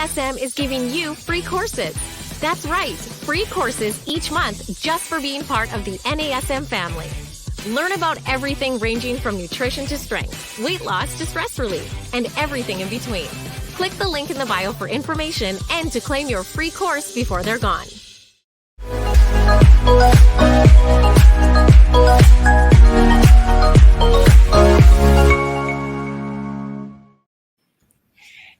NASM is giving you free courses. That's right, free courses each month just for being part of the NASM family. Learn about everything ranging from nutrition to strength, weight loss to stress relief, and everything in between. Click the link in the bio for information and to claim your free course before they're gone.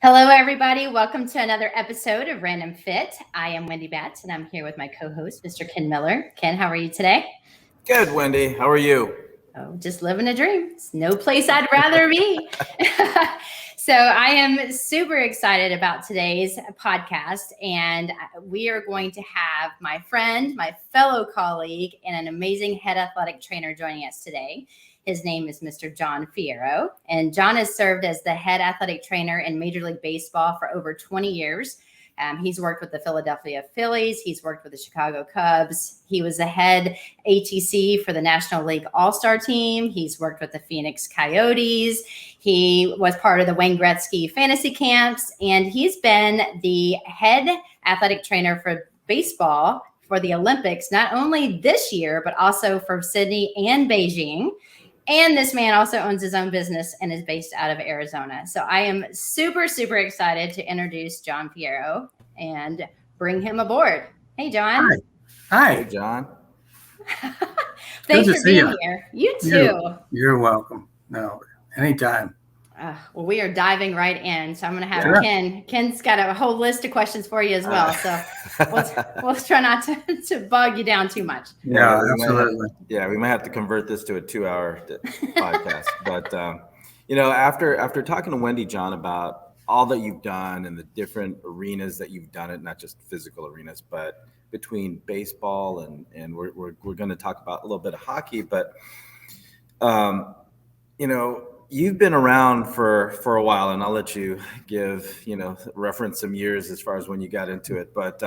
Hello, everybody. Welcome to another episode of Random Fit. I am Wendy Batts, and I'm here with my co-host, Mr. Ken Miller. Ken, how are you today? Good, Wendy. How are you? Oh, just living a dream. It's no place I'd rather be. So I am super excited about today's podcast, and we are going to have my friend, my fellow colleague, and an amazing head athletic trainer joining us today. His name is Mr. John Fierro, and John has served as the head athletic trainer in Major League Baseball for over 20 years. He's worked with the Philadelphia Phillies. He's worked with the Chicago Cubs. He was the head ATC for the National League All-Star team. He's worked with the Phoenix Coyotes. He was part of the Wayne Gretzky fantasy camps, and he's been the head athletic trainer for baseball for the Olympics, not only this year, but also for Sydney and Beijing. And this man also owns his own business and is based out of Arizona. So I am super, super excited to introduce John Fierro and bring him aboard. Hey, John. Hi. Hey, John. Thanks for being here. You too. You're welcome. No, anytime. Well, we are diving right in. So I'm going to have Ken. Ken's got a whole list of questions for you as well. So we'll try not to bog you down too much. Yeah, absolutely. We might have to convert this to a 2-hour podcast. But, after talking to Wendy, John, about all that you've done and the different arenas that you've done it, not just physical arenas, but between baseball and we're going to talk about a little bit of hockey. But, you've been around for a while, and I'll let you reference some years as far as when you got into it. But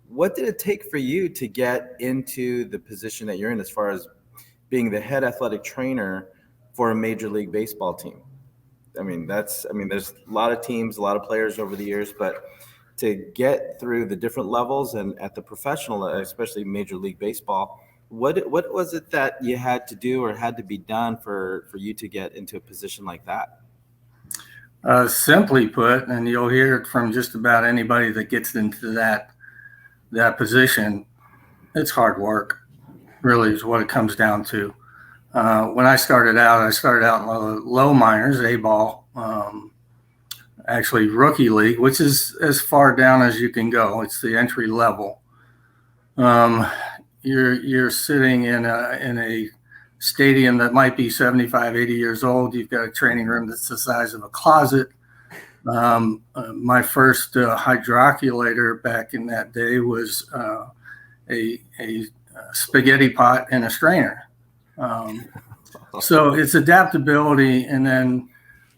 what did it take for you to get into the position that you're in as far as being the head athletic trainer for a Major League Baseball team? There's a lot of teams, a lot of players over the years, but to get through the different levels and at the professional, especially Major League Baseball, what was it that you had to do or had to be done for you to get into a position like that? Simply put, and you'll hear it from just about anybody that gets into that position, it's hard work, really is what it comes down to. When I started out in low minors, A-ball, actually rookie league, which is as far down as you can go. It's the entry level. You're sitting in a stadium that might be 75, 80 years old. You've got a training room that's the size of a closet. My first hydroculator back in that day was a spaghetti pot and a strainer. So it's adaptability. And then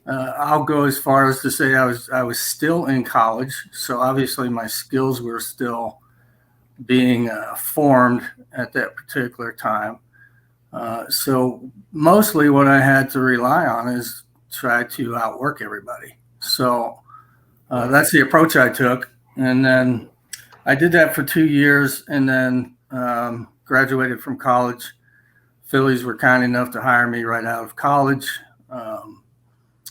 I'll go as far as to say I was still in college. So obviously my skills were still being formed at that particular time. So mostly what I had to rely on is try to outwork everybody. So that's the approach I took. And then I did that for 2 years and then graduated from college. Phillies were kind enough to hire me right out of college.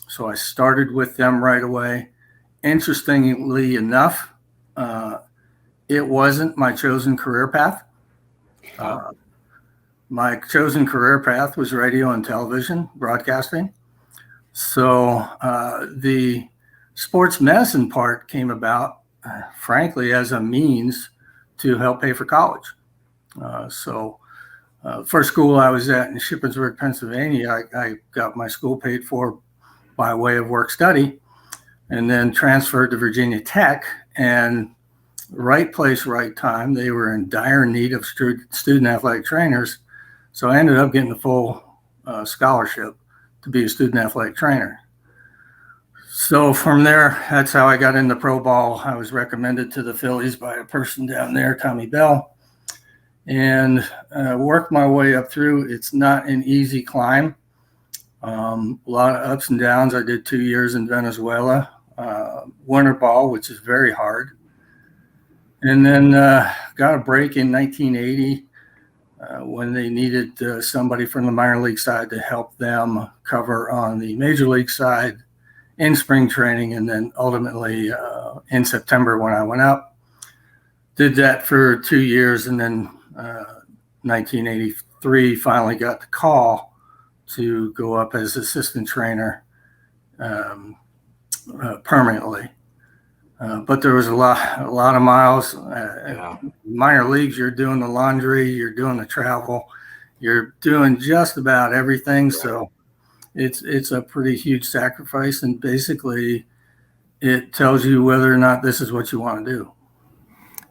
So I started with them right away. Interestingly enough, it wasn't my chosen career path. My chosen career path was radio and television broadcasting. So the sports medicine part came about, frankly, as a means to help pay for college. First school I was at in Shippensburg, Pennsylvania, I got my school paid for by way of work study, and then transferred to Virginia Tech. And right place, right time. They were in dire need of student athletic trainers. So I ended up getting a full scholarship to be a student athletic trainer. So from there, that's how I got into pro ball. I was recommended to the Phillies by a person down there, Tommy Bell, and worked my way up through. It's not an easy climb. A lot of ups and downs. I did 2 years in Venezuela. winter ball, which is very hard. And then got a break in 1980 when they needed somebody from the minor league side to help them cover on the major league side in spring training. And then ultimately in September when I went up, did that for 2 years. And then 1983 finally got the call to go up as assistant trainer permanently. But there was a lot of miles. Minor leagues, you're doing the laundry, you're doing the travel, you're doing just about everything. So it's a pretty huge sacrifice, and basically it tells you whether or not this is what you want to do.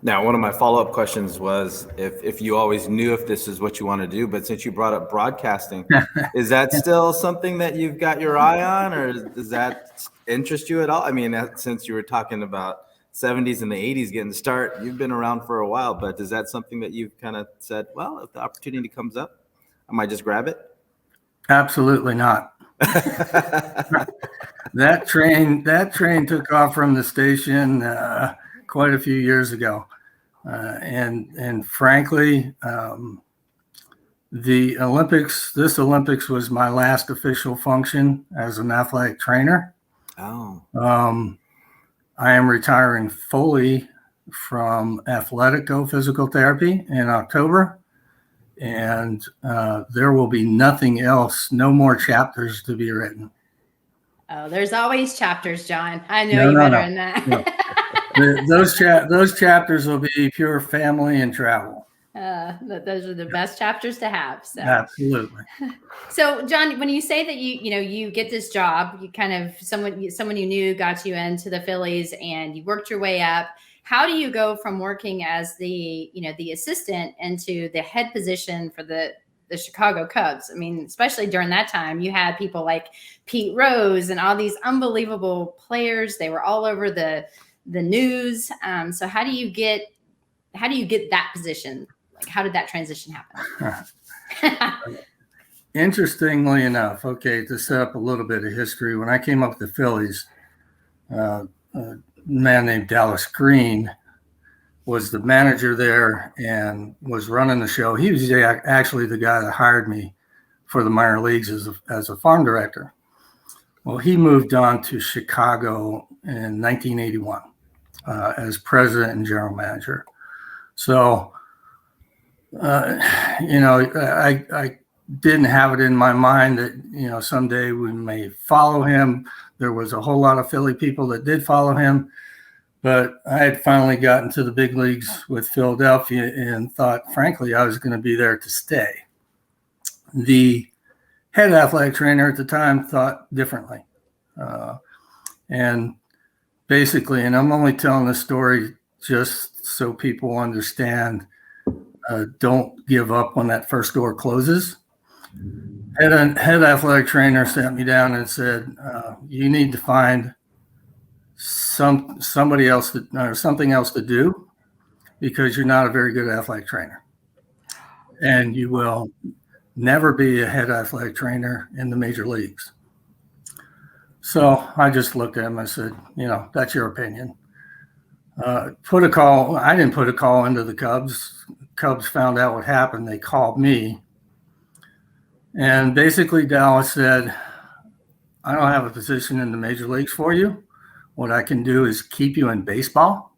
Now, one of my follow-up questions was if you always knew if this is what you want to do, but since you brought up broadcasting, is that still something that you've got your eye on, or does that interest you at all? I mean, since you were talking about 70s and the 80s getting the start, you've been around for a while, but is that something that you've kind of said, well, if the opportunity comes up, I might just grab it? Absolutely not. That train took off from the station quite a few years ago. And frankly, this Olympics was my last official function as an athletic trainer. Oh. I am retiring fully from physical therapy in October, and there will be nothing else, no more chapters to be written. Oh, there's always chapters, John. I know better than that. No. Those chapters will be pure family and travel. Those are the best chapters to have. So. Absolutely. So, John, when you say that you get this job, you kind of someone you knew got you into the Phillies, and you worked your way up. How do you go from working as the assistant into the head position for the Chicago Cubs? I mean, especially during that time, you had people like Pete Rose and all these unbelievable players. They were all over the news. So how do you get that position? Like, how did that transition happen? Interestingly enough, okay, to set up a little bit of history, when I came up with the Phillies, a man named Dallas Green was the manager there and was running the show. He was actually the guy that hired me for the minor leagues as a farm director. Well, he moved on to Chicago in 1981 as president and general manager. So, I didn't have it in my mind that, someday we may follow him. There was a whole lot of Philly people that did follow him, but I had finally gotten to the big leagues with Philadelphia and thought, frankly, I was going to be there to stay. The head athletic trainer at the time thought differently. And basically, and I'm only telling this story just so people understand, don't give up when that first door closes. Head athletic trainer sat me down and said, you need to find somebody else or something else to do, because you're not a very good athletic trainer. And you will never be a head athletic trainer in the major leagues. So I just looked at him and said, that's your opinion. I didn't put a call into the Cubs. Cubs found out what happened. They called me. And basically Dallas said, I don't have a position in the major leagues for you. What I can do is keep you in baseball.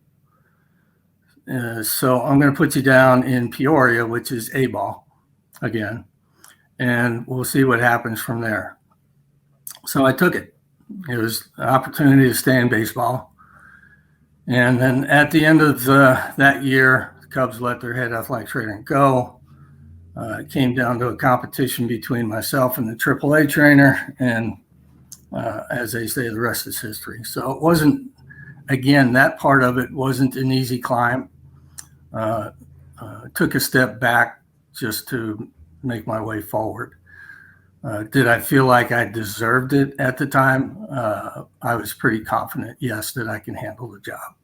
So I'm going to put you down in Peoria, which is A-ball again, and we'll see what happens from there. So I took it. It was an opportunity to stay in baseball. And then at the end of that year, the Cubs let their head athletic trainer go. It came down to a competition between myself and the AAA trainer, and as they say, the rest is history. So it wasn't, again, that part of it wasn't an easy climb. Took a step back just to make my way forward. Did I feel like I deserved it at the time? I was pretty confident, yes, that I can handle the job.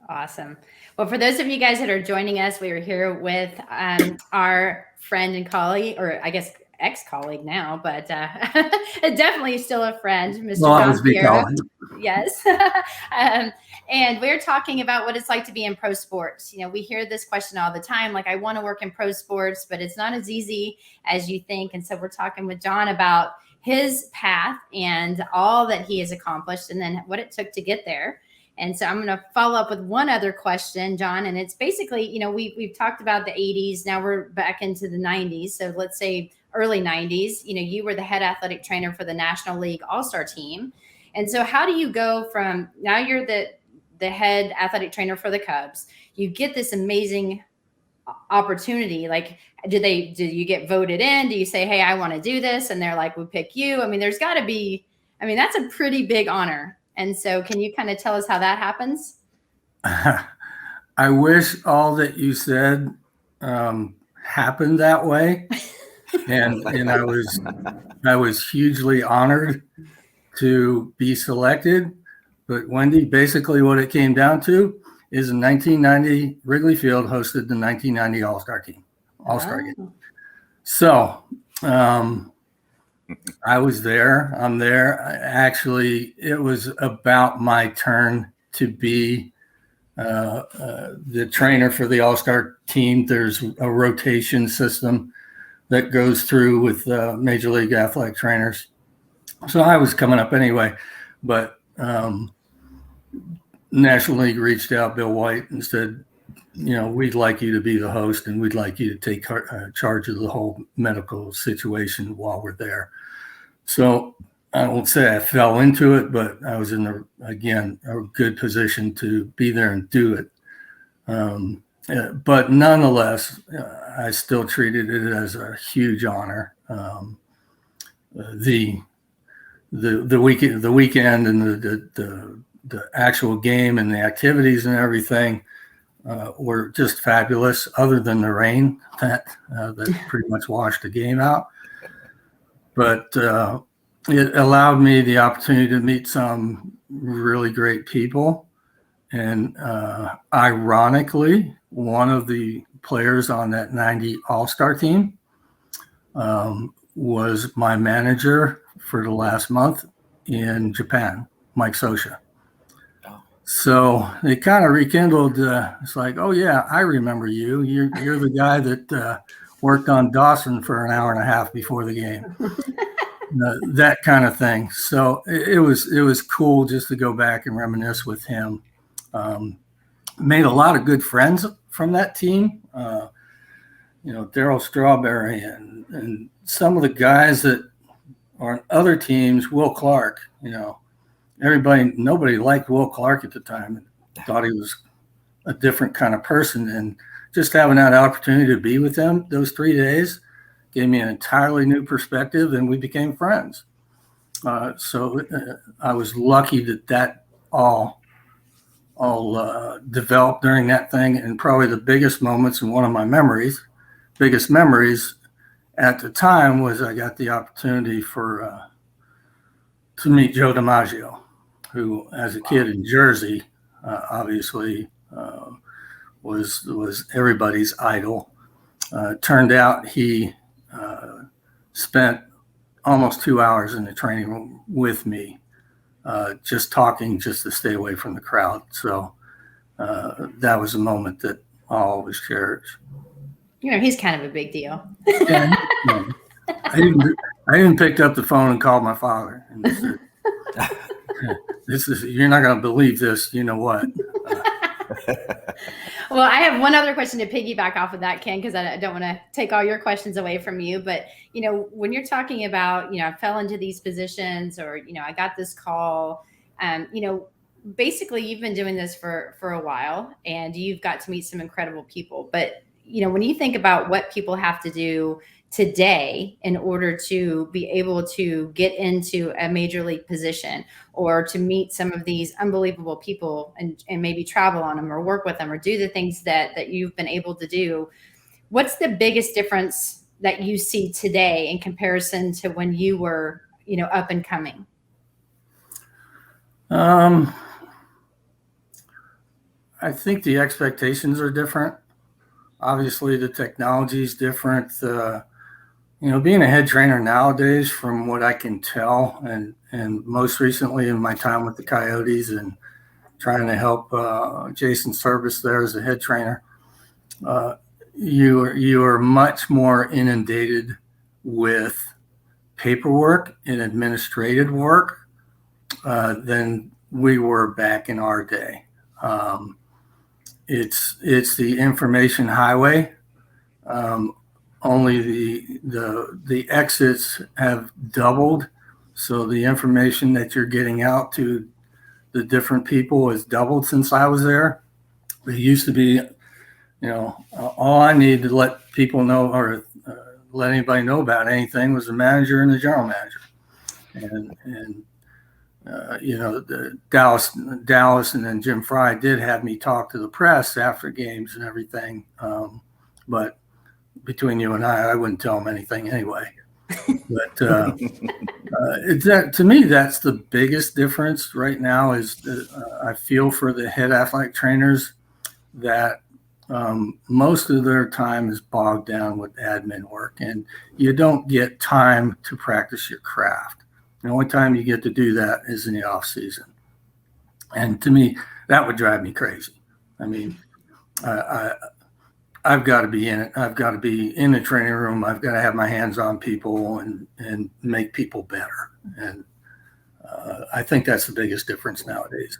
Awesome. Well, for those of you guys that are joining us, we are here with our friend and colleague, or I guess ex-colleague now, but definitely still a friend, Mr. Well, John Fierro. colleague. Yes. And we're talking about what it's like to be in pro sports. We hear this question all the time, like, I want to work in pro sports, but it's not as easy as you think. And so we're talking with John about his path and all that he has accomplished and then what it took to get there. And so I'm going to follow up with one other question, John. And it's basically, we've talked about the 80s. Now we're back into the 90s. So let's say early 90s, you were the head athletic trainer for the National League All-Star team. And so how do you go from now you're the head athletic trainer for the Cubs? You get this amazing opportunity. Like, do you get voted in? Do you say, hey, I want to do this? And they're like, we pick you. I mean, there's got to be, that's a pretty big honor. And so can you kind of tell us how that happens? I wish all that you said happened that way. And I was hugely honored to be selected. But Wendy, basically what it came down to is in 1990, Wrigley Field hosted the 1990 All-Star game. All-Star game. So I was there. I'm there. Actually, it was about my turn to be the trainer for the All-Star team. There's a rotation system that goes through with Major League Athletic trainers. So I was coming up anyway, but National League reached out, Bill White, and said, we'd like you to be the host and we'd like you to take charge of the whole medical situation while we're there. So I won't say I fell into it, but I was in a good position to be there and do it. But nonetheless, I still treated it as a huge honor. The weekend and the actual game and the activities and everything were just fabulous, other than the rain that pretty much washed the game out. But it allowed me the opportunity to meet some really great people. And ironically, one of the players on that 90 All-Star team was my manager for the last month in Japan, Mike Sosha. So it kind of rekindled. It's like, oh yeah, I remember you. You're the guy that worked on Dawson for an hour and a half before the game. That kind of thing. So it was cool just to go back and reminisce with him. Made a lot of good friends from that team. Daryl Strawberry and some of the guys that are on other teams. Will Clark. Nobody liked Will Clark at the time and thought he was a different kind of person. And just having that opportunity to be with them those 3 days gave me an entirely new perspective, and we became friends. So I was lucky that all developed during that thing. And probably the biggest moments and one of my biggest memories at the time was I got the opportunity to meet Joe DiMaggio, who, as a kid in Jersey, obviously was everybody's idol. Turned out he spent almost 2 hours in the training room with me, just talking, just to stay away from the crowd. So that was a moment that I'll always cherish. He's kind of a big deal. Yeah, I even picked up the phone and called my father and said, you're not going to believe this. You know what? Well, I have one other question to piggyback off of that, Ken, because I don't want to take all your questions away from you. But, when you're talking about, I fell into these positions, or, I got this call, basically you've been doing this for a while and you've got to meet some incredible people. But, when you think about what people have to do today in order to be able to get into a major league position, or to meet some of these unbelievable people and maybe travel on them or work with them or do the things that you've been able to do, what's the biggest difference that you see today in comparison to when you were, up and coming? I think the expectations are different. Obviously the technology is different. Being a head trainer nowadays, from what I can tell, and most recently in my time with the Coyotes and trying to help Jason Service there as a head trainer, you are much more inundated with paperwork and administrative work than we were back in our day. It's the information highway. Only the exits have doubled, so the information that you're getting out to the different people has doubled since I was there. It used to be, all I needed to let people know or let anybody know about anything was the manager and the general manager, and the Dallas and then Jim Fry did have me talk to the press after games and everything, but between you and I wouldn't tell them anything anyway. But to me, that's the biggest difference right now. Is I feel for the head athletic trainers that most of their time is bogged down with admin work, and you don't get time to practice your craft. The only time you get to do that is in the off season. And to me, that would drive me crazy. I mean, I've got to be in it. I've got to be in the training room. I've got to have my hands on people and make people better. And I think that's the biggest difference nowadays.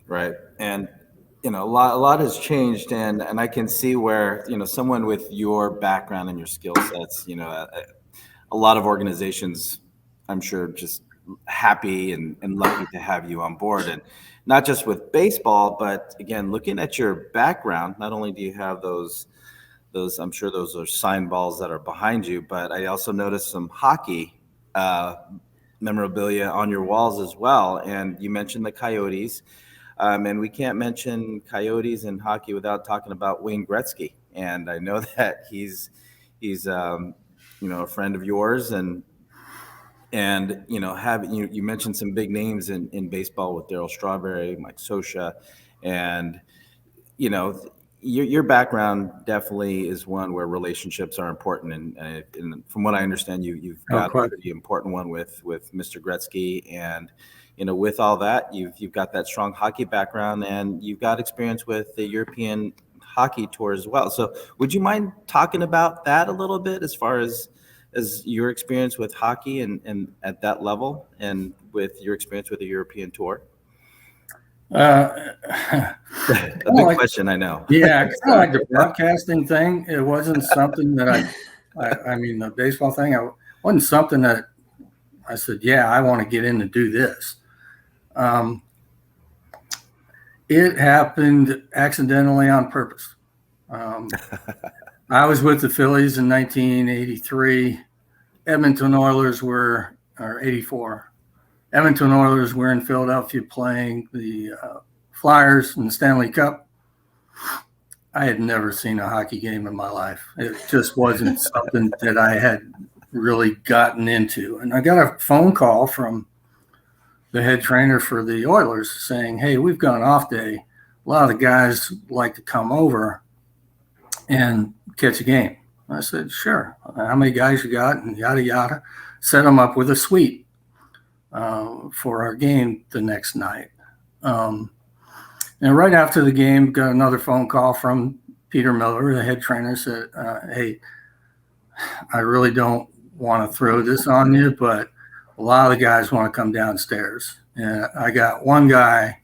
Right. And, a lot has changed, and I can see where, someone with your background and your skill sets, a lot of organizations, I'm sure, just happy and lucky to have you on board. And not just with baseball, but again, looking at your background, not only do you have those, I'm sure those are sign balls that are behind you, but I also noticed some hockey memorabilia on your walls as well. And you mentioned the Coyotes, and we can't mention Coyotes and hockey without talking about Wayne Gretzky. And I know that he's a friend of yours, and you mentioned some big names in baseball with Darryl Strawberry, Mike Scioscia, and your background definitely is one where relationships are important, and from what I understand, you've got a pretty important one with Mr. Gretzky, and with all that, you've got that strong hockey background, and you've got experience with the European hockey tour as well. So would you mind talking about that a little bit, as far as your experience with hockey and at that level, and with your experience with the European tour? A big question, I know. Yeah, kind of like the broadcasting thing. It wasn't something that I mean, the baseball thing, wasn't something that I said, yeah, I want to get in and do this. It happened accidentally on purpose. I was with the Phillies in 1983. Edmonton Oilers or 84. Edmonton Oilers were in Philadelphia playing the Flyers in the Stanley Cup. I had never seen a hockey game in my life. It just wasn't something that I had really gotten into. And I got a phone call from the head trainer for the Oilers saying, hey, we've got an off day. A lot of the guys like to come over and catch a game. I said, sure. How many guys you got? And yada, yada. Set them up with a suite for our game the next night. And right after the game, got another phone call from Peter Miller, the head trainer, said, hey, I really don't want to throw this on you, but a lot of the guys want to come downstairs. And I got one guy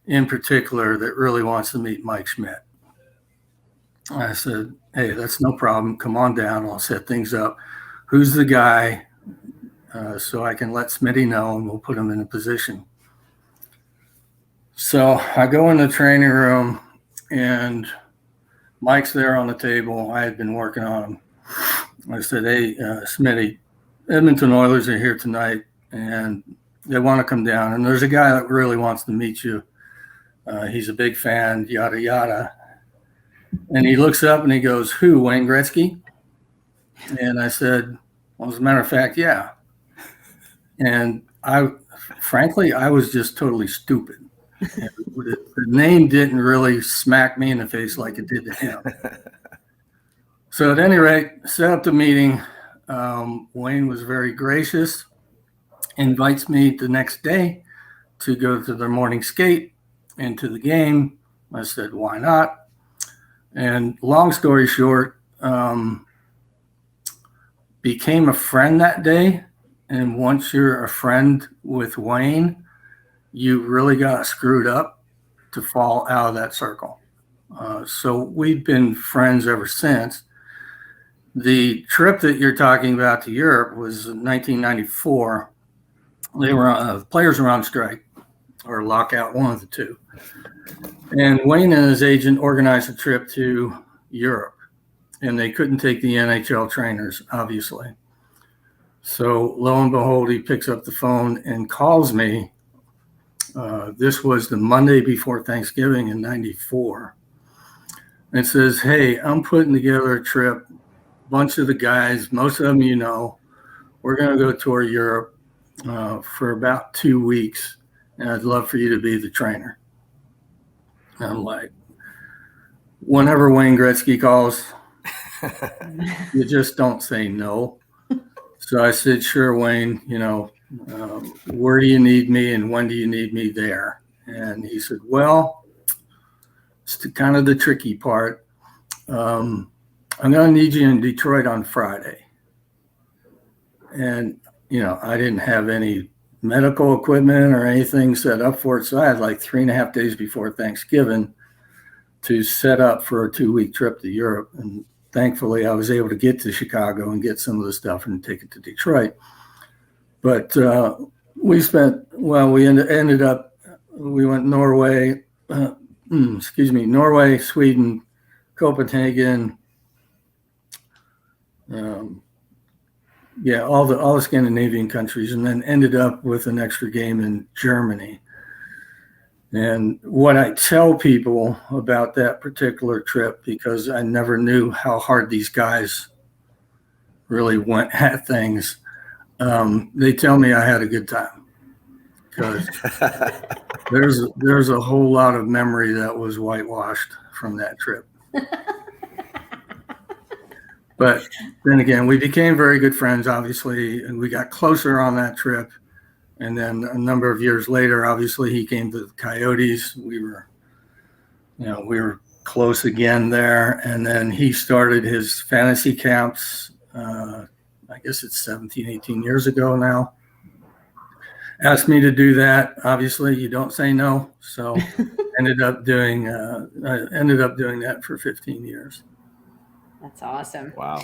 in particular that really wants to meet Mike Schmidt. I said, hey, that's no problem. Come on down. I'll set things up. Who's the guy? So I can let Smitty know, and we'll put him in a position. So I go in the training room, and Mike's there on the table. I had been working on him. I said, hey, Smitty, Edmonton Oilers are here tonight, and they want to come down. And there's a guy that really wants to meet you. He's a big fan, yada, yada. And he looks up and he goes, who, Wayne Gretzky? And I said, well, as a matter of fact, yeah. And frankly, I was just totally stupid. The name didn't really smack me in the face like it did to him. So at any rate, set up the meeting. Wayne was very gracious, invites me the next day to go to their morning skate and to the game. I said, why not? And long story short, became a friend that day. And once you're a friend with Wayne, you really got screwed up to fall out of that circle. So we've been friends ever since. The trip that you're talking about to Europe was in 1994. They were players were on strike or lockout, one of the two. And Wayne and his agent organized a trip to Europe, and they couldn't take the NHL trainers, obviously. So lo and behold, he picks up the phone and calls me. This was the Monday before Thanksgiving in '94. And says, hey, I'm putting together a trip. Bunch of the guys, most of them you know, we're going to go tour Europe for about 2 weeks, and I'd love for you to be the trainer. And I'm like, whenever Wayne Gretzky calls, you just don't say no. So I said, sure, Wayne, where do you need me and when do you need me there? And he said, well, it's kind of the tricky part. I'm going to need you in Detroit on Friday. And, I didn't have any medical equipment or anything set up for it. So I had like 3.5 days before Thanksgiving to set up for a 2-week trip to Europe. And thankfully I was able to get to Chicago and get some of the stuff and take it to Detroit. But we ended up, we went Norway, Norway, Sweden, Copenhagen, all the Scandinavian countries, and then ended up with an extra game in Germany. And what I tell people about that particular trip, because I never knew how hard these guys really went at things, they tell me I had a good time, because there's a whole lot of memory that was whitewashed from that trip. But then again, we became very good friends, obviously, and we got closer on that trip. And then a number of years later, obviously, he came to the Coyotes. We were close again there. And then he started his fantasy camps, I guess it's 17, 18 years ago now. Asked me to do that. Obviously, you don't say no. So ended up doing that for 15 years. That's awesome. Wow.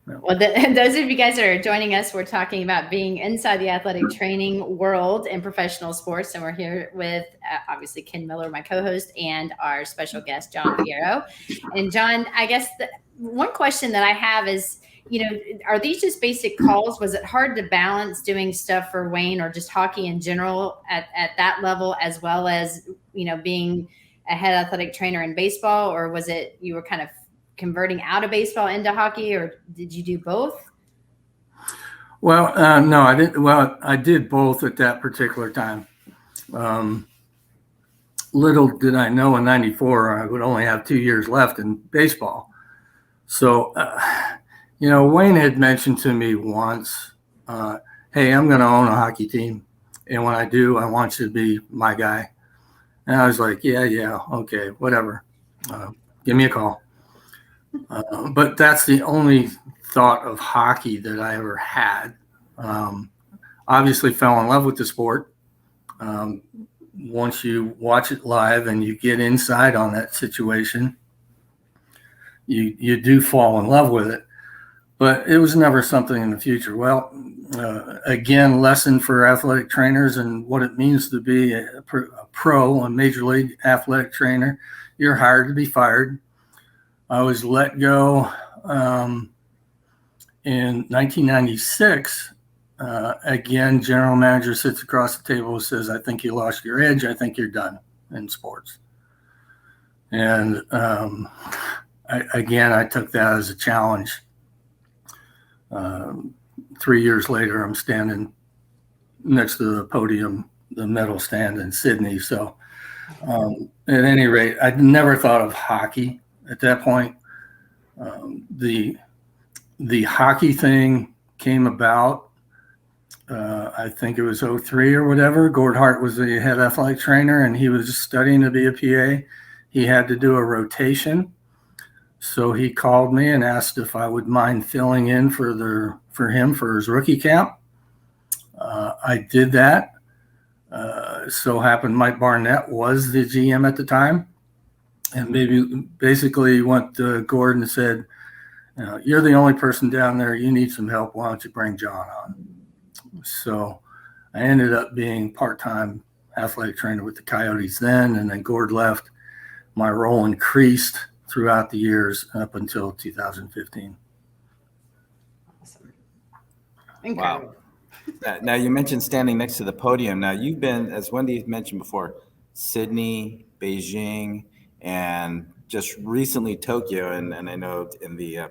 Well, those of you guys that are joining us, we're talking about being inside the athletic training world in professional sports. And we're here with, obviously, Ken Miller, my co-host, and our special guest, John Fierro. And John, I guess one question that I have is, are these just basic calls? Was it hard to balance doing stuff for Wayne or just hockey in general at that level, as well as, being a head athletic trainer in baseball? Or was it you were kind of converting out of baseball into hockey, or did you do both? Well, no, I didn't. Well, I did both at that particular time. Little did I know in '94 I would only have 2 years left in baseball. So, Wayne had mentioned to me once, hey, I'm going to own a hockey team. And when I do, I want you to be my guy. And I was like, yeah, okay, whatever. Give me a call. But that's the only thought of hockey that I ever had. Obviously fell in love with the sport. Once you watch it live and you get inside on that situation, you do fall in love with it. But it was never something in the future. Well, again, lesson for athletic trainers and what it means to be a pro, a major league athletic trainer. You're hired to be fired. I was let go in 1996. Again, general manager sits across the table and says, I think you lost your edge. I think you're done in sports. And I took that as a challenge. 3 years later, I'm standing next to the podium, the medal stand in Sydney. So at any rate, I'd never thought of hockey at that point. The hockey thing came about. I think it was '03 or whatever. Gord Hart was the head athletic trainer, and he was studying to be a PA. He had to do a rotation, so he called me and asked if I would mind filling in for him for his rookie camp. I did that. So happened Mike Barnett was the GM at the time, and basically went to Gordon and said, "You're the only person down there. You need some help. Why don't you bring John on?" So I ended up being part-time athletic trainer with the Coyotes then, and then Gord left. My role increased throughout the years up until 2015. Awesome. Incredible. Wow. Now, you mentioned standing next to the podium. Now, you've been, as Wendy mentioned before, Sydney, Beijing, and just recently Tokyo. And I know in the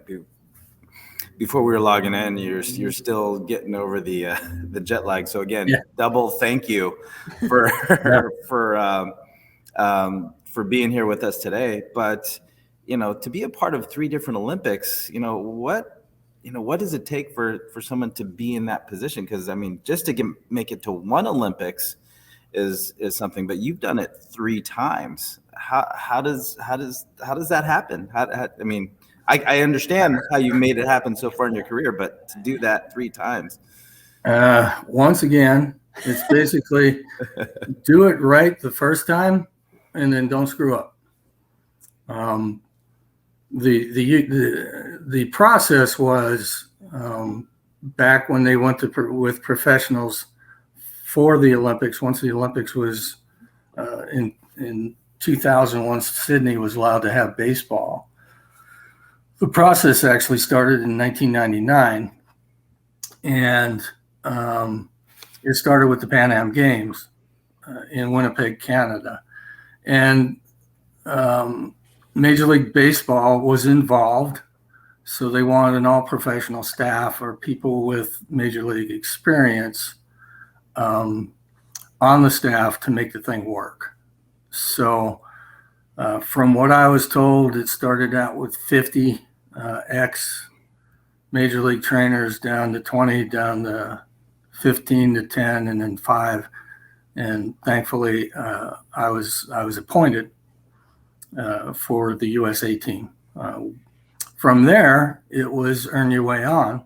before we were logging in, you're still getting over the jet lag. So again, double thank you for for being here with us today. But to be a part of 3 different Olympics, what does it take for someone to be in that position? Because I mean, just to make it to 1 Olympics is something, but you've done it 3 times. How does that happen? I mean, I understand how you made it happen so far in your career, but to do that 3 times. Once again, it's basically do it right the first time, and then don't screw up. The process was back when they went with professionals for the Olympics. Once the Olympics was in 2000, once Sydney was allowed to have baseball, the process actually started in 1999, and it started with the Pan Am Games in Winnipeg, Canada, and Major League Baseball was involved, so they wanted an all-professional staff or people with Major League experience on the staff to make the thing work. So from what I was told, it started out with 50 ex-Major League trainers down to 20, down to 15 to 10, and then 5. And thankfully, I was appointed for the USA team. From there, it was earn your way on.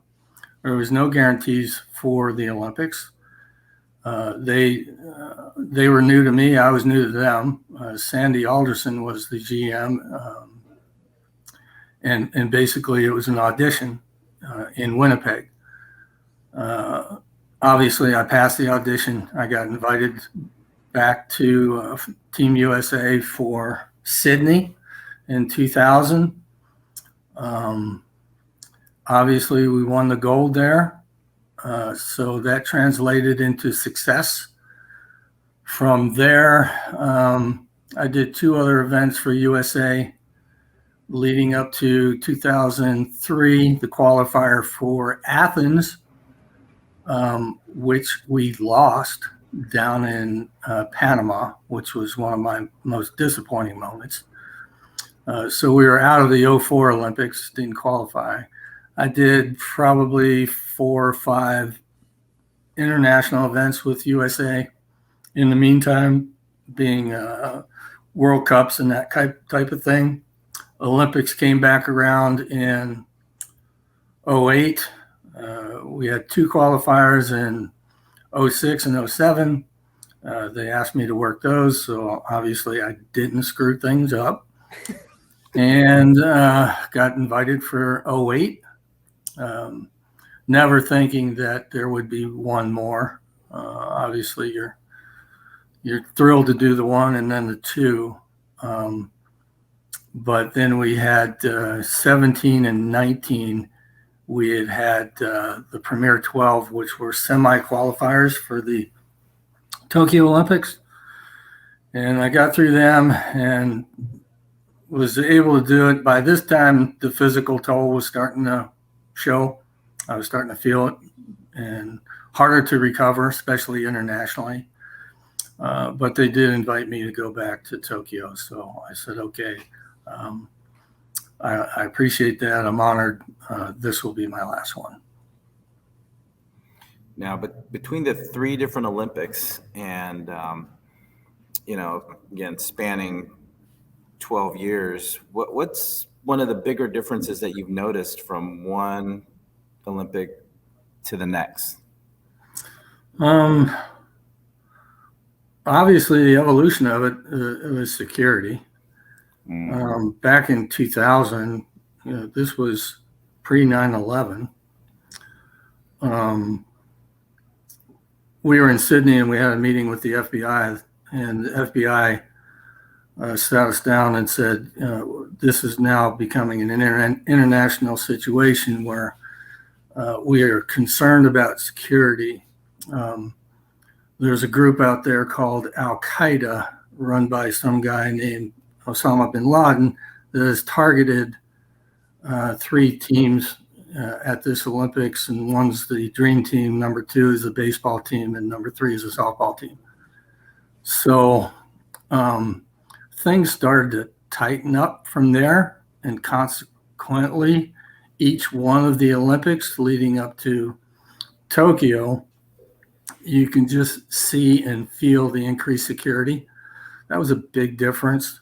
There was no guarantees for the Olympics. They were new to me. I was new to them. Sandy Alderson was the GM, and basically it was an audition in Winnipeg. Obviously, I passed the audition. I got invited back to Team USA for Sydney in 2000. Obviously, we won the gold there. So that translated into success. From there, I did 2 other events for USA leading up to 2003, the qualifier for Athens, which we lost down in Panama, which was one of my most disappointing moments. So we were out of the '04 Olympics, didn't qualify. I did probably 4 or 5 international events with USA. In the meantime, being World Cups and that type of thing. Olympics came back around in '08. We had 2 qualifiers in '06 and '07. They asked me to work those, so obviously I didn't screw things up. And got invited for '08. Never thinking that there would be one more. Obviously, you're thrilled to do the 1 and then the 2. But then we had 17 and 19. We had the Premier 12, which were semi-qualifiers for the Tokyo Olympics. And I got through them and was able to do it. By this time, the physical toll was starting to show. I was starting to feel it, and harder to recover, especially internationally. But they did invite me to go back to Tokyo. So I said, okay. I appreciate that. I'm honored. This will be my last one. Now, but between the 3 different Olympics and, again, spanning 12 years, what's one of the bigger differences that you've noticed from one Olympic to the next? Obviously, the evolution of it was security. Back in 2000, this was pre 9/11. We were in Sydney and we had a meeting with the FBI, and the FBI sat us down and said, this is now becoming an international situation where we are concerned about security. There's a group out there called Al Qaeda, run by some guy named Osama bin Laden, that has targeted 3 teams at this Olympics, and one's the dream team, number 2 is the baseball team, and number 3 is the softball team. So things started to tighten up from there, and consequently, each one of the Olympics leading up to Tokyo, you can just see and feel the increased security. That was a big difference.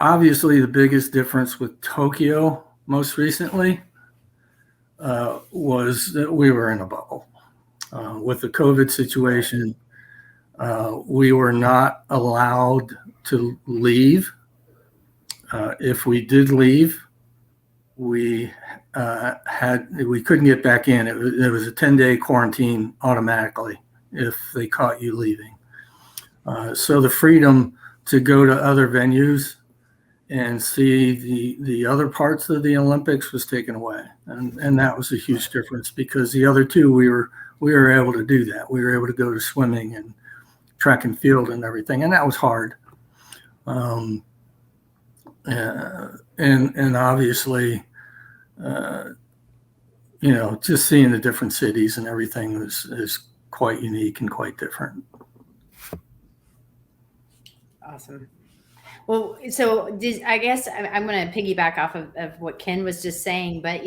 Obviously, the biggest difference with Tokyo most recently was that we were in a bubble. With the COVID situation, we were not allowed to leave. If we did leave, we couldn't get back in. It was a 10-day quarantine automatically if they caught you leaving. So the freedom to go to other venues and see the other parts of the Olympics was taken away, and that was a huge difference, because the other 2 we were able to do that. We were able to go to swimming and track and field and everything, and that was hard. And obviously, just seeing the different cities and everything is quite unique and quite different. Awesome. Well, so I guess I'm going to piggyback off of what Ken was just saying, but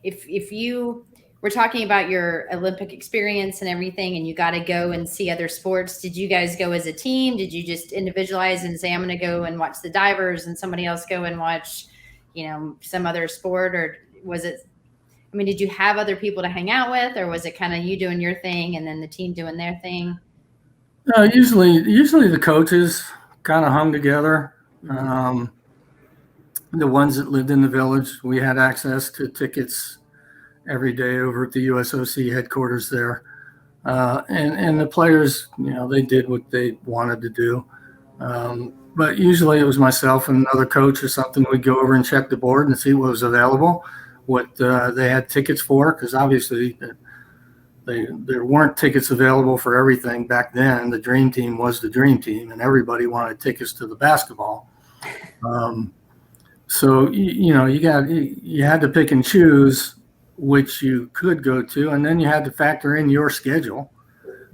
if you were talking about your Olympic experience and everything, and you got to go and see other sports, did you guys go as a team? Did you just individualize and say, I'm going to go and watch the divers and somebody else go and watch, some other sport? Or was it, did you have other people to hang out with, or was it kind of you doing your thing and then the team doing their thing? Usually the coaches kind of hung together. The ones that lived in the village, we had access to tickets every day over at the USOC headquarters there. And the players, they did what they wanted to do. But usually it was myself and another coach or something. We'd go over and check the board and see what was available, what they had tickets for, because obviously there weren't tickets available for everything back then. The dream team was the dream team, and everybody wanted tickets to the basketball. So you had to pick and choose which you could go to, and then you had to factor in your schedule,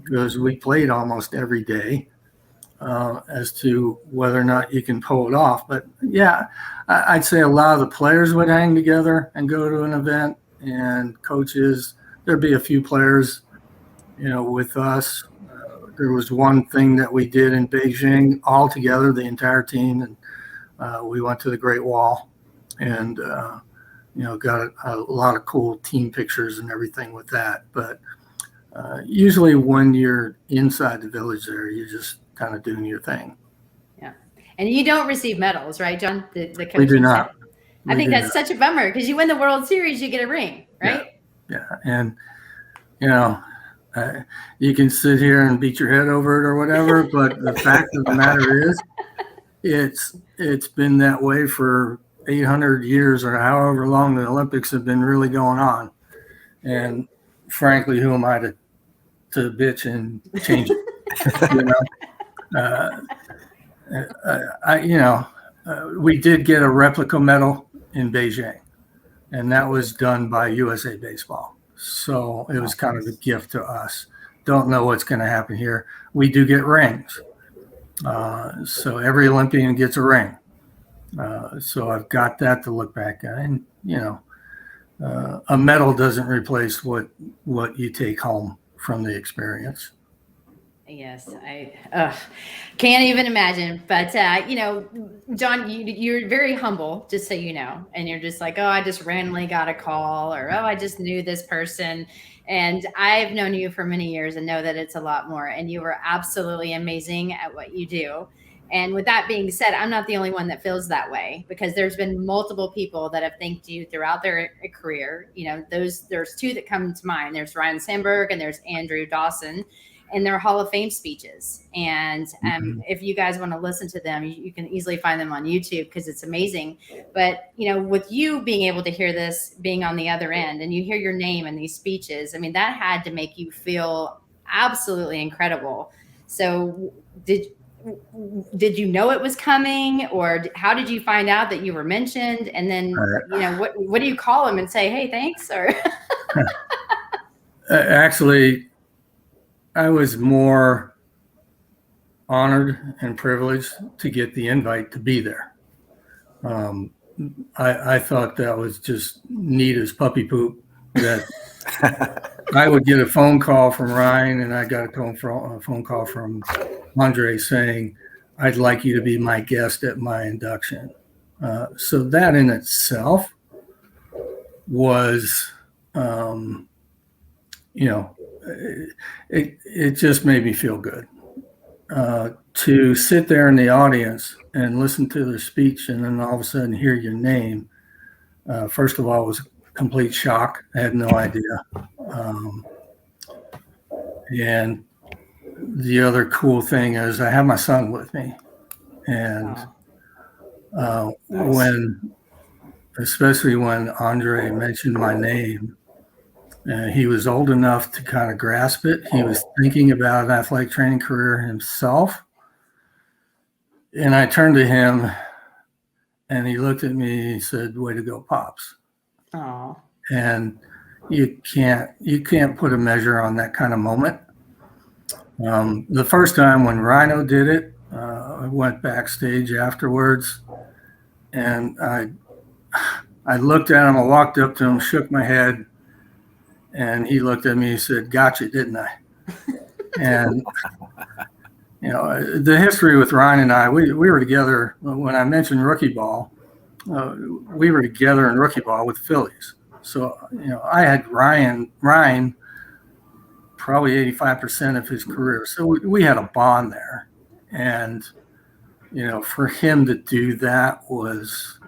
because we played almost every day, as to whether or not you can pull it off. But yeah, I'd say a lot of the players would hang together and go to an event, and coaches. There'd be a few players, with us. There was one thing that we did in Beijing all together, the entire team, and we went to the Great Wall, and got a lot of cool team pictures and everything with that. But usually when you're inside the village there, you're just kind of doing your thing. Yeah. And you don't receive medals, right, John? The coach. We do not. I think that's such a bummer, because you win the World Series, you get a ring, right? Yeah. And, you can sit here and beat your head over it or whatever, but the fact of the matter is it's been that way for 800 years or however long the Olympics have been really going on. And frankly, who am I to bitch and change it? We did get a replica medal in Beijing, and that was done by USA Baseball. So it was kind of a gift to us. Don't know what's going to happen here. We do get rings. So every Olympian gets a ring. So I've got that to look back at. And, a medal doesn't replace what you take home from the experience. Yes, I can't even imagine. But John, you're very humble, just so you know, and you're just like, oh, I just randomly got a call, or oh, I just knew this person. And I've known you for many years and know that it's a lot more. And you are absolutely amazing at what you do. And with that being said, I'm not the only one that feels that way, because there's been multiple people that have thanked you throughout their career. There's two that come to mind. There's Ryan Sandberg and there's Andrew Dawson. And their Hall of Fame speeches. And if you guys want to listen to them, you can easily find them on YouTube, because it's amazing. But, with you being able to hear this, being on the other end, and you hear your name in these speeches, I mean, that had to make you feel absolutely incredible. So did you know it was coming, or how did you find out that you were mentioned? And then, what do you call them and say, hey, thanks? Or Actually, I was more honored and privileged to get the invite to be there. I thought that was just neat as puppy poop, that I would get a phone call from Ryan, and I got a phone call from Andre saying, I'd like you to be my guest at my induction. So that in itself was, it just made me feel good. To sit there in the audience and listen to their speech, and then all of a sudden hear your name, first of all, it was a complete shock. I had no idea. And the other cool thing is I have my son with me. And especially when Andre mentioned my name, he was old enough to kind of grasp it. He was thinking about an athletic training career himself. And I turned to him, and he looked at me and he said, way to go, Pops. Aww. And you can't put a measure on that kind of moment. The first time when Rhino did it, I went backstage afterwards, and I looked at him, I walked up to him, shook my head, and he looked at me and said, gotcha, didn't I? And, the history with Ryan and I, we were together when I mentioned rookie ball. We were together in rookie ball with the Phillies. So, I had Ryan probably 85% of his career. So we had a bond there. And, for him to do that was,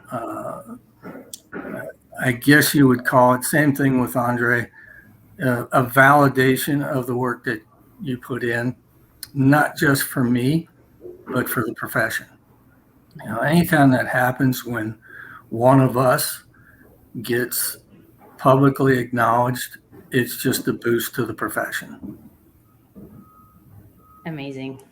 I guess you would call it, same thing with Andre, a validation of the work that you put in, not just for me, but for the profession. Anytime that happens, when one of us gets publicly acknowledged, it's just a boost to the profession. Amazing.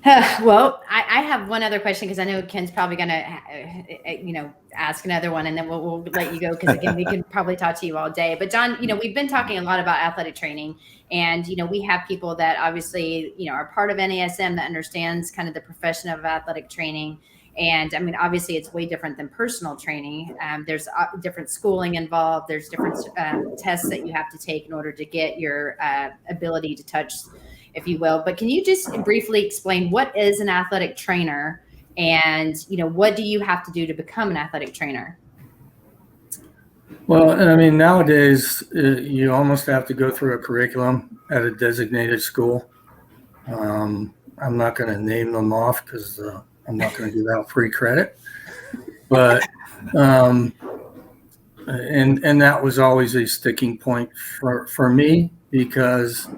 Well, I have one other question, because I know Ken's probably going to, ask another one, and then we'll let you go, because again, we can probably talk to you all day. But John, we've been talking a lot about athletic training, and, we have people that obviously, are part of NASM that understands kind of the profession of athletic training. And I mean, obviously it's way different than personal training. There's different schooling involved. There's different tests that you have to take in order to get your ability to touch, if you will. But can you just briefly explain what is an athletic trainer, and, what do you have to do to become an athletic trainer? Well, I mean, nowadays you almost have to go through a curriculum at a designated school. I'm not going to name them off, because I'm not going to give out free credit. But and that was always a sticking point for me, because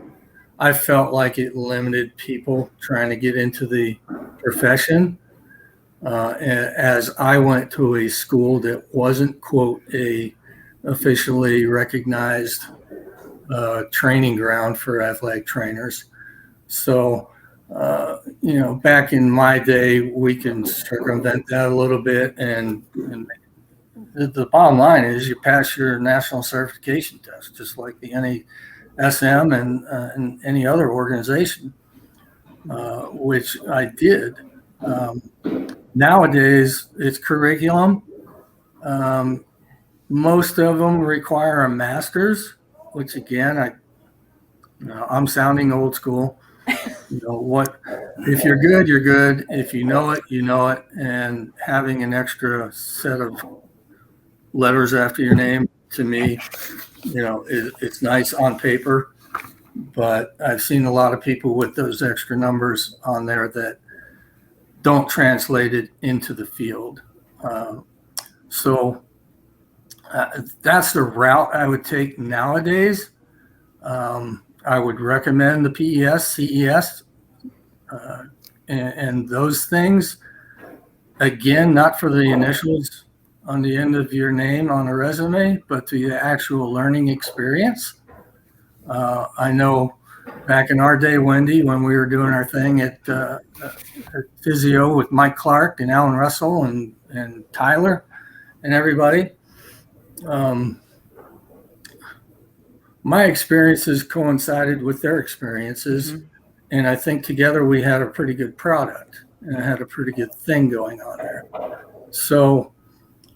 I felt like it limited people trying to get into the profession. As I went to a school that wasn't, quote, a officially recognized training ground for athletic trainers. So, back in my day, we can circumvent that a little bit. And the bottom line is you pass your national certification test, just like the NASM and any other organization, which I did. Nowadays, it's curriculum. Most of them require a master's, which again, I'm sounding old school. What if you're good, you're good. If you know it, you know it. And having an extra set of letters after your name, to me, it's nice on paper. But I've seen a lot of people with those extra numbers on there that don't translate it into the field. So that's the route I would take nowadays. I would recommend the PES, CES, and those things. Again, not for the initials on the end of your name on a resume, but the actual learning experience. I know back in our day, Wendy, when we were doing our thing at physio with Mike Clark and Alan Russell and Tyler and everybody, my experiences coincided with their experiences. Mm-hmm. And I think together we had a pretty good product and had a pretty good thing going on there. So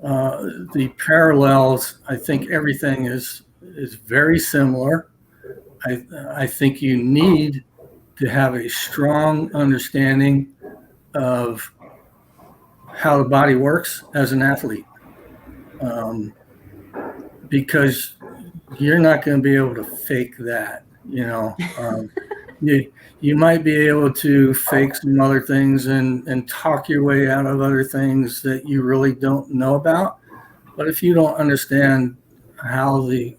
the parallels, I think everything is very similar. I think you need to have a strong understanding of how the body works as an athlete, because you're not going to be able to fake that. You might be able to fake some other things and talk your way out of other things that you really don't know about. But if you don't understand how the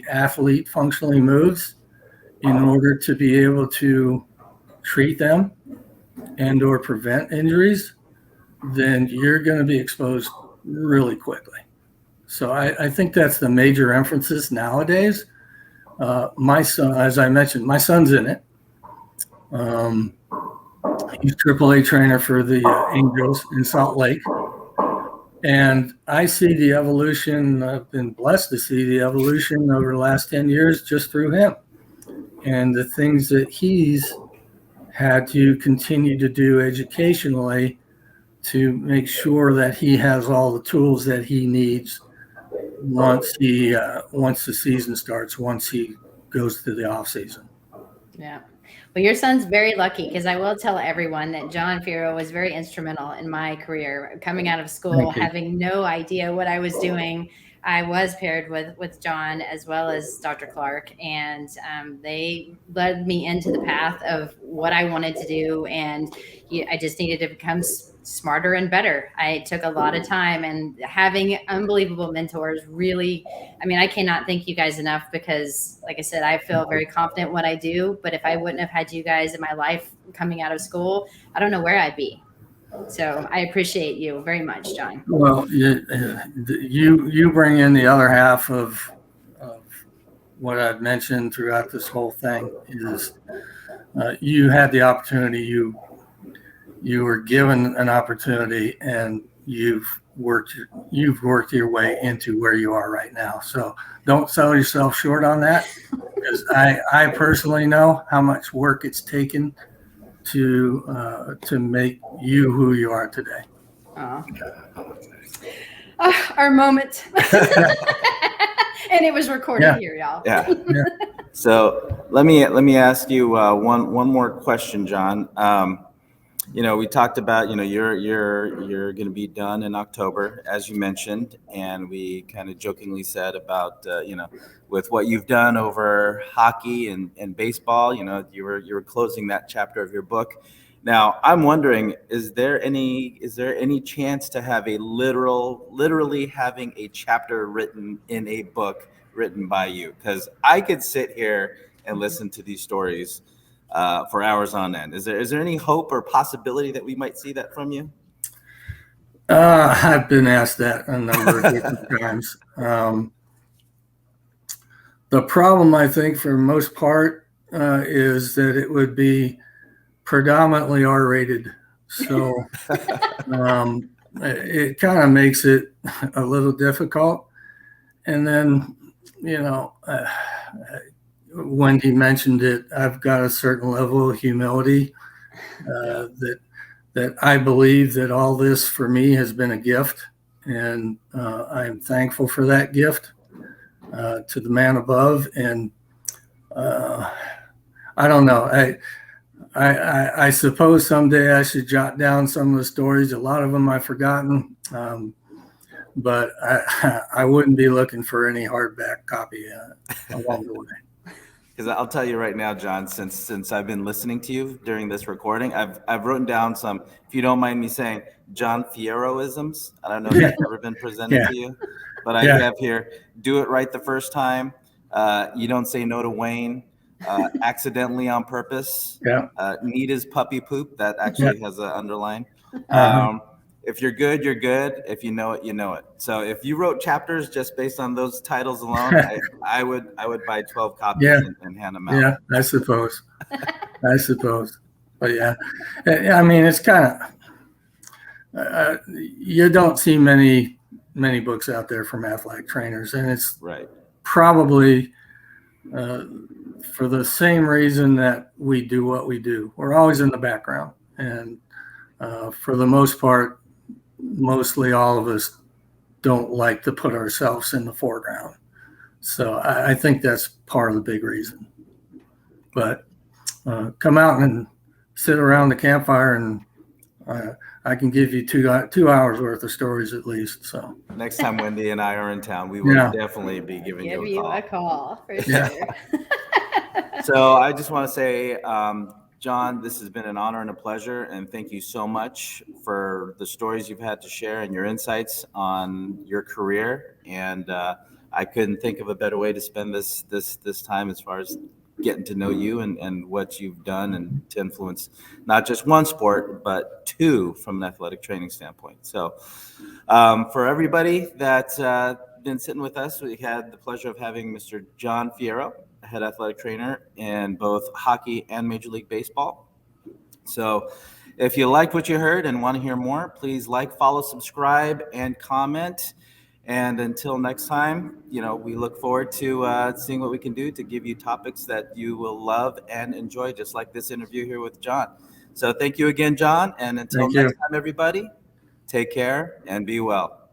athlete functionally moves in order to be able to treat them and or prevent injuries, then you're going to be exposed really quickly. So I think that's the major emphasis nowadays. My son, as I mentioned, my son's in it. He's AAA trainer for the Angels in Salt Lake. And I see the evolution. I've been blessed to see the evolution over the last 10 years just through him. And the things that he's had to continue to do educationally to make sure that he has all the tools that he needs once the season starts, once he goes to the off season. Yeah. Well, your son's very lucky, because I will tell everyone that John Fierro was very instrumental in my career. Coming out of school, having no idea what I was doing, I was paired with John as well as Dr. Clark, and they led me into the path of what I wanted to do, and I just needed to become smarter and better. I took a lot of time, and having unbelievable mentors really, I cannot thank you guys enough, because like I said, I feel very confident in what I do, but if I wouldn't have had you guys in my life coming out of school, I don't know where I'd be. So I appreciate you very much, John. Well, you bring in the other half of what I've mentioned throughout this whole thing is you had the opportunity, you were given an opportunity, and you've worked your way into where you are right now. So don't sell yourself short on that, because I personally know how much work it's taken to make you who you are today. Our moment. And it was recorded here, y'all. Yeah. So let me ask you one more question, John. We talked about, you're going to be done in October, as you mentioned, and we kind of jokingly said about, with what you've done over hockey and baseball, you were closing that chapter of your book. Now, I'm wondering, is there any chance to have literally having a chapter written in a book written by you? Because I could sit here and listen to these stories for hours on end. Is there any hope or possibility that we might see that from you? I've been asked that a number of different times. The problem, I think, for the most part, is that it would be predominantly R-rated. So it kind of makes it a little difficult. And then, Wendy mentioned it. I've got a certain level of humility that that I believe that all this for me has been a gift, and I'm thankful for that gift to the man above. And I don't know. I suppose someday I should jot down some of the stories. A lot of them I've forgotten, but I wouldn't be looking for any hardback copy along the way. Because I'll tell you right now, John, since I've been listening to you during this recording, I've written down some, if you don't mind me saying, John Fierro-isms. I don't know if that's ever been presented to you, but I have here, do it right the first time. You don't say no to Wayne. Accidentally on purpose. Need his puppy poop. That actually has an underline. If you're good, you're good. If you know it, you know it. So if you wrote chapters just based on those titles alone, I would buy 12 copies and hand them out. Yeah, I suppose. But yeah, I mean, it's kind of you don't see many books out there from athletic trainers, and it's probably for the same reason that we do what we do. We're always in the background, and for the most part, mostly all of us don't like to put ourselves in the foreground. So I think that's part of the big reason. But come out and sit around the campfire, and I can give you 2 hours worth of stories at least. So next time Wendy and I are in town, we will definitely be giving you a call for sure. So I just want to say, John, this has been an honor and a pleasure, and thank you so much for the stories you've had to share and your insights on your career. And I couldn't think of a better way to spend this time as far as getting to know you and what you've done and to influence not just one sport, but 2 from an athletic training standpoint. So for everybody that's been sitting with us, we had the pleasure of having Mr. John Fierro, head athletic trainer in both hockey and Major League Baseball. So if you liked what you heard and want to hear more, please like, follow, subscribe, and comment. And until next time, we look forward to seeing what we can do to give you topics that you will love and enjoy, just like this interview here with John. So thank you again, John. And until next time, everybody, take care and be well.